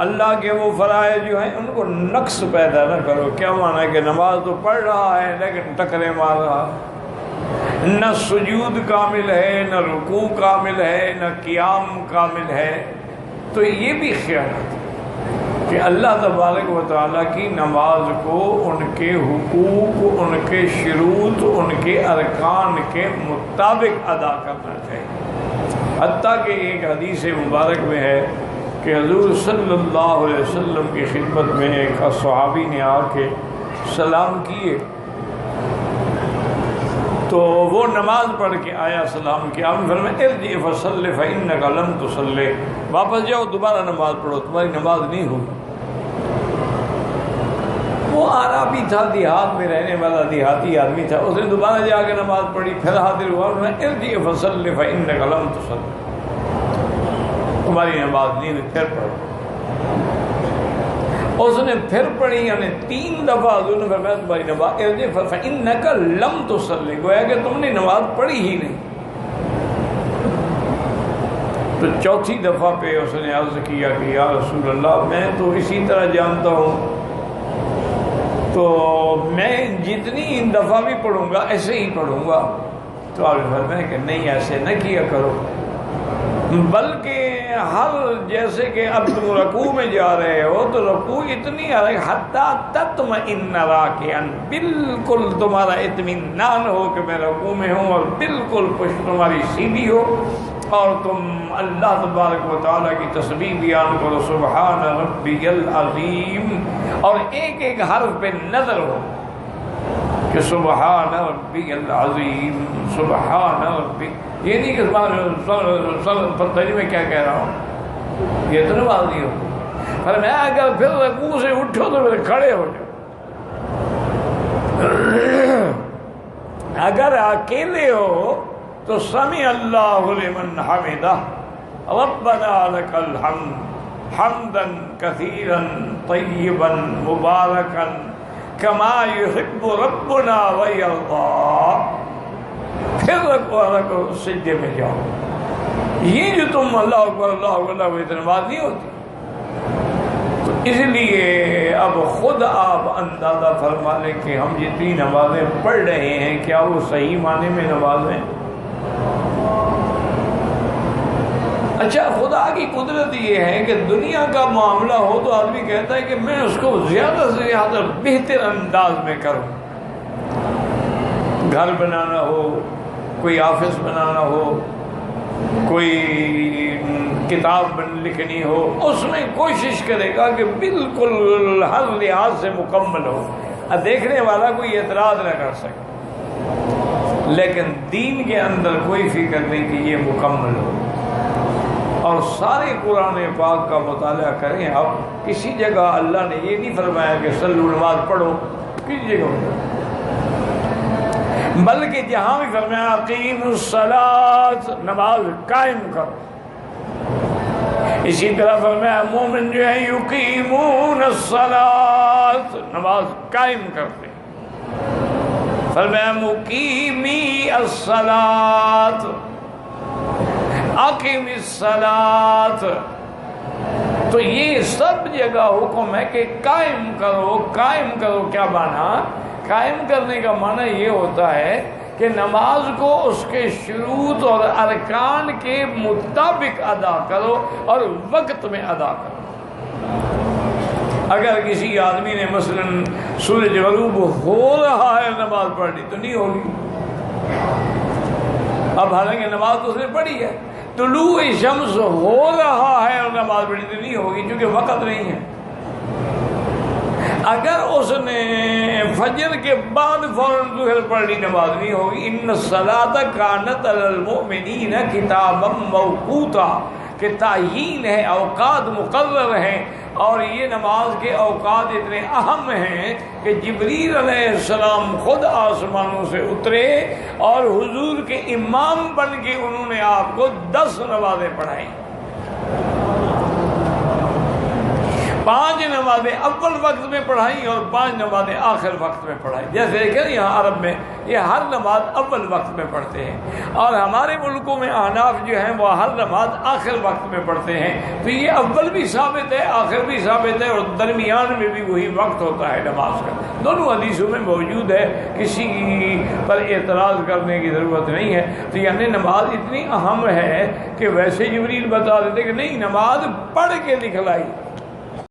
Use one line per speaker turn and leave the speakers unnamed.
اللہ کے وہ فرائض جو ہیں ان کو نقص پیدا نہ کرو۔ کیا معنی ہے کہ نماز تو پڑھ رہا ہے لیکن ٹکرے مار رہا، نہ سجود کامل ہے، نہ رکوع کامل ہے، نہ قیام کامل ہے، تو یہ بھی خیانت ہے کہ اللہ تبارک و تعالیٰ کی نماز کو ان کے حقوق، ان کے شروط، ان کے ارکان کے مطابق ادا کرنا چاہیے۔ حتیٰ کہ ایک حدیث مبارک میں ہے کہ حضور صلی اللہ علیہ وسلم کی خدمت میں ایک صحابی نے آ کے سلام کیے، تو وہ نماز پڑھ کے آیا، سلام کیا، آپ نے فرمایا ارجع فصلی فإنک لم تصلی، واپس جاؤ دوبارہ نماز پڑھو، تمہاری نماز نہیں ہوئی۔ وہ عربی تھا، دیہات میں رہنے والا دیہاتی آدمی تھا، اس نے دوبارہ جا کے نماز پڑھی، پھر حاضر ہوا، ارجع فصلی فإنک لم تصلی، تمہاری نماز نہیں ہوئی، پھر پڑھو۔ اس نے پھر پڑھی، یعنی 3 دفعہ حضور نے فرمایا تمہاری نماز ارجع فإنک لم تصلی، گویا کہ تم نے نماز پڑھی ہی نہیں۔ تو چوتھی دفعہ پہ اس نے عرض کیا کہ یا رسول اللہ میں تو اسی طرح جانتا ہوں، تو میں جتنی دفعہ بھی پڑھوں گا ایسے ہی پڑھوں گا۔ تو آپ نے فرمایا کہ نہیں، ایسے نہ کیا کرو، بلکہ ہر جیسے کہ اب تم رکوع میں جا رہے ہو تو رکوع اتنی حتیٰ تطمئن راکعا، بالکل تمہارا اطمینان ہو کہ میں رکوع میں ہوں، اور بالکل پشت تمہاری سیدھی ہو، اور تم اللہ تبارک و تعالیٰ کی تسبیح بیان کرو، سبحان ربی العظیم، اور ایک ایک حرف پہ نظر ہو کہ سبحان ربی العظیم، سبحان ربی، یہ نہیں کہ پتہ میں کیا کہہ رہا ہوں، یہ تو نماز نہیں ہوتی۔ پر میں اگر پھر رکوع سے اٹھو تو پھر کھڑے ہو جاؤ، اگر اکیلے ہو تو سمع اللہ لمن حمدہ، ربنا لک الحمد حمدا کثیرا طیبا مبارکا کما یحب ربنا ویرضی، پھر رکو سجدے میں جاؤ۔ یہ جو تم اللہ اکبر اللہ اکبر اللہ اکبر نماز نہیں ہوتی، تو اس لیے اب خود آپ اندازہ فرما لیں کہ ہم جتنی نمازیں پڑھ رہے ہیں کیا وہ صحیح معنی میں نمازیں؟ اچھا، خدا کی قدرت یہ ہے کہ دنیا کا معاملہ ہو تو آدمی کہتا ہے کہ میں اس کو زیادہ سے زیادہ بہتر انداز میں کروں، گھر بنانا ہو، کوئی آفس بنانا ہو، کوئی کتاب لکھنی ہو، اس میں کوشش کرے گا کہ بالکل ہر لحاظ سے مکمل ہو، دیکھنے والا کوئی اعتراض نہ کر سکے، لیکن دین کے اندر کوئی فکر نہیں کہ یہ مکمل ہو۔ اور سارے قرآن پاک کا مطالعہ کریں، اب کسی جگہ اللہ نے یہ نہیں فرمایا کہ صلو نماز پڑھو، کسی جگہ بلکہ جہاں بھی فرمایا اقیموا الصلاۃ، نماز قائم کرو، اسی طرح فرمایا مومن جو ہے یقیمون الصلاۃ، نماز قائم کرتے، فرمایا مقیمی الصلاۃ، اقیم الصلاۃ، تو یہ سب جگہ حکم ہے کہ قائم کرو۔ قائم کرو کیا معنی؟ قائم کرنے کا معنی یہ ہوتا ہے کہ نماز کو اس کے شروط اور ارکان کے مطابق ادا کرو اور وقت میں ادا کرو۔ اگر کسی آدمی نے مثلا سورج غروب ہو رہا ہے نماز پڑھنی تو نہیں ہوگی، اب حالانکہ نماز تو اس نے پڑھی ہے، طلوع شمس ہو رہا ہے اور نماز پڑھی تو نہیں ہوگی کیونکہ وقت نہیں ہے۔ اگر اس نے فجر کے بعد فوراً ظہر پڑھ لی نماز نہیں ہوگی۔ ان الصلاۃ کانت علی المؤمنین کتابا موقوتا، کہ تعیین ہے، اوقات مقرر ہیں، اور یہ نماز کے اوقات اتنے اہم ہیں کہ جبریل علیہ السلام خود آسمانوں سے اترے اور حضور کے امام بن کے انہوں نے آپ کو 10 نمازیں پڑھائیں، 5 نمازیں اول وقت میں پڑھائیں اور 5 نمازیں آخر وقت میں پڑھائیں۔ جیسے کہ یہاں عرب میں یہ ہر نماز اول وقت میں پڑھتے ہیں، اور ہمارے ملکوں میں احناف جو ہیں وہ ہر نماز آخر وقت میں پڑھتے ہیں۔ تو یہ اول بھی ثابت ہے، آخر بھی ثابت ہے، اور درمیان میں بھی وہی وقت ہوتا ہے نماز کا۔ دونوں حدیثوں میں موجود ہے، کسی پر اعتراض کرنے کی ضرورت نہیں ہے۔ تو یعنی نماز اتنی اہم ہے کہ ویسے جبریل بتا دیتے کہ نہیں، نماز پڑھ کے دکھلائی۔